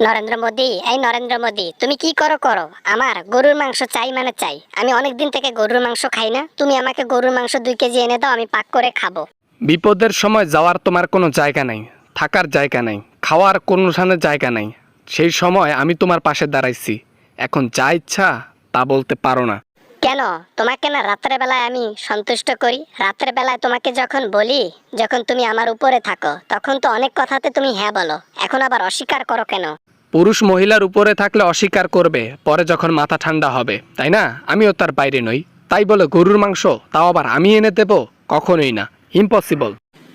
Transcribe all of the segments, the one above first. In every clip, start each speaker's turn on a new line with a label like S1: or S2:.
S1: নরেন্দ্র মোদী, এই নরেন্দ্র মোদী, তুমি কি করো করো, আমার গরুর মাংস চাই মানে চাই। আমি অনেকদিন থেকে গরুর মাংস খাই না। তুমি আমাকে গরুর মাংস 2 কেজি এনে দাও, আমি পাক করে খাবো।
S2: বিপদের সময় যাওয়ার তোমার কোনো জায়গা নাই, থাকার জায়গা নাই, খাওয়ার কোনোখানে জায়গা নাই। সেই সময় আমি তোমার পাশে দাঁড়াইছি, এখন যা ইচ্ছা তা বলতে পারো না।
S1: কেন? তোমাকে না রাত্রে বেলায় আমি সন্তুষ্ট করি? রাত্রে বেলায় তোমাকে যখন বলি, যখন তুমি আমার উপরে থাকো, তখন তো অনেক কথাতে তুমি হ্যাঁ বলো। এখন আবার অস্বীকার করো কেন?
S2: পুরুষ মহিলার উপরে থাকলে অস্বীকার করবে পরে যখন মাথা ঠান্ডা হবে, তাই না? আমিও তার বাইরে নই। তাই বলে গরুর মাংস তাও আবার আমি এনে দেব? কখনোই না, ইম্পসিবল।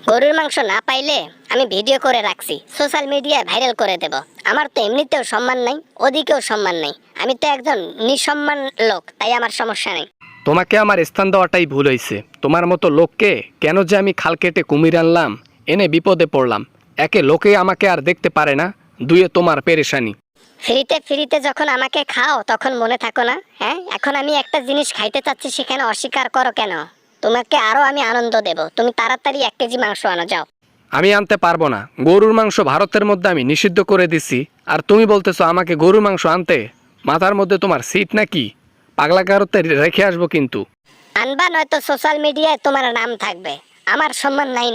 S1: গরুর মাংস না পাইলে আমি ভিডিও করে রাখছি, সোশ্যাল মিডিয়ায় ভাইরাল করে দেব। আমার তো এমনিতেও সম্মান নাই, ওদিকেও সম্মান নাই। আমি তো একজন নিঃসম্মান লোক, তাই আমার সমস্যা নেই।
S2: তোমাকে আমার স্থান দেওয়াটাই ভুল হয়েছে। তোমার মতো লোককে কেন যে আমি খাল কেটে কুমির আনলাম, এনে বিপদে পড়লাম। একে লোকে আমাকে আর দেখতে পারে না, দুয়ে তোমার পেরেশানি।
S1: ফ্রিতে ফ্রিতে যখন আমাকে খাও তখন মনে থাকো না? হ্যাঁ, এখন আমি একটা জিনিস খাইতে চাচ্ছি, সেখানে অস্বীকার করো কেন? তোমাকে আরো আমি আনন্দ দেব, তুমি তাড়াতাড়ি 1 কেজি মাংস আনো, যাও।
S2: আমি আনতে পারবো না। গরুর মাংস ভারতের মধ্যে আমি নিষিদ্ধ করে দিছি, আর তুমি বলতেছো আমাকে গরুর মাংস আনতে? মাথার মধ্যে তোমার সিট নাকি? পাগলা কারোতে রেখে আসবো কিন্তু।
S1: আনবা, নয়তো সোশ্যাল মিডিয়ায় তোমার নাম থাকবে। আমার সম্মান নাই,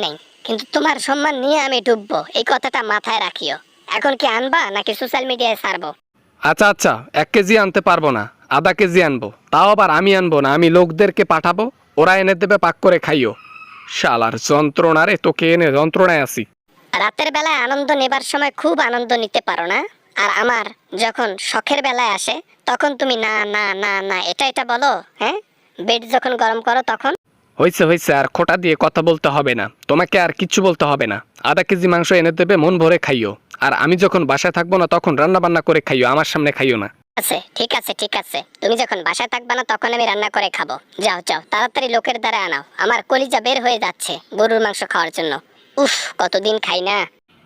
S1: কিন্তু তোমার সম্মান নিয়ে আমি ডুববো, এই কথাটা মাথায় রাখিও। এখন কি আনবা নাকি সোশ্যাল মিডিয়ায় ছাড়বো?
S2: আচ্ছা আচ্ছা, 1 কেজি আনতে পারবো না, আধা কেজি আনবো। তাও আবার আমি আনবো না, আমি লোকদেরকে পাঠাবো, ওরা এনে দেবে, পাক করে খাইও। শালার যন্ত্রণা রে, তোকে এনে যন্ত্রণায় আছি।
S1: রাতের বেলায় আনন্দ নেবার সময় খুব আনন্দ নিতে পারো না, আর আমার যখন শখের বেলায় আসে তখন তুমি না না না না এটা বলো। হ্যাঁ, বেড যখন গরম করো তখন।
S2: হয়েছে হয়েছে, আর খোটা দিয়ে কথা বলতে হবে না, তোমাকে আর কিচ্ছু বলতে হবে না। আধা কেজি মাংস এনে দেবে, মন ভরে খাইও। আর আমি যখন বাসায় থাকবো না তখন রান্না বান্না করে খাইও, আমার সামনে খাইও না।
S1: আছে, ঠিক আছে ঠিক আছে, তুমি যখন বাসায় থাকবে না তখন আমি রান্না করে খাবো। যাও যাও, তাড়াতাড়ি লোকের দ্বারা আনাও, আমার কলিজা বের হয়ে যাচ্ছে গরুর মাংস খাওয়ার জন্য। উফ, কতদিন খাই না।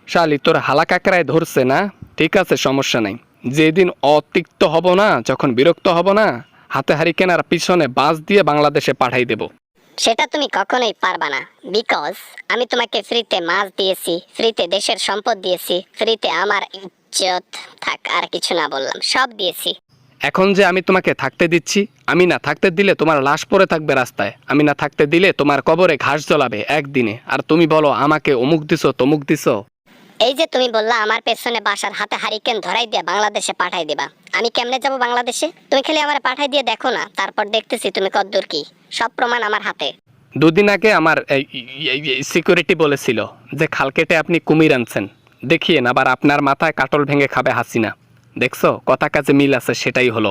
S2: শালি, তোর হালা কাকড়ায় ধরছে না? ঠিক আছে, সমস্যা নাই। যেদিন অতিক্ত হব না, যখন বিরক্ত হব না, হাতে হারি কেনার পিছনে বাস দিয়ে বাংলাদেশে পাঠাই দেব।
S1: সেটা তুমি কখনোই পারবা না, বিকজ আমি তোমাকে ফ্রিতে মাছ দিয়েছি, ফ্রিতে দেশের সম্পদ দিয়েছি, ফ্রিতে আমার ইজ্জত, থাক আর কিছু না বললাম, সব দিয়েছি।
S2: এখন যে আমি তোমাকে থাকতে দিচ্ছি, আমি না থাকতে দিলে তোমার লাশ পড়ে থাকবে রাস্তায়, আমি না থাকতে দিলে তোমার কবরে ঘাস জ্বলাবে একদিনে, আর তুমি বলো আমাকে অমুক দিছো তমুক দিছো।
S1: এই যে তুমি বললা আমার পেছনে বাসার হাতে হারিকেন ধরাই দিয়ে বাংলাদেশে পাঠাই দিবা, আমি কেমনে যাব বাংলাদেশে? তুমি খালি আমার পাঠাই দিয়ে দেখো না, তারপর দেখতেছি তুমি কদ্দূর কি। সব প্রমাণ আমার হাতে।
S2: দুদিন আগে আমার সিকিউরিটি বলেছিল যে খাল কেটে আপনি কুমির আনছেন, দেখিয়ে আবার আপনার মাথায় কাটল ভেঙে খাবে হাসিনা। দেখছো, কথা কাজে মিল আছে, সেটাই হলো।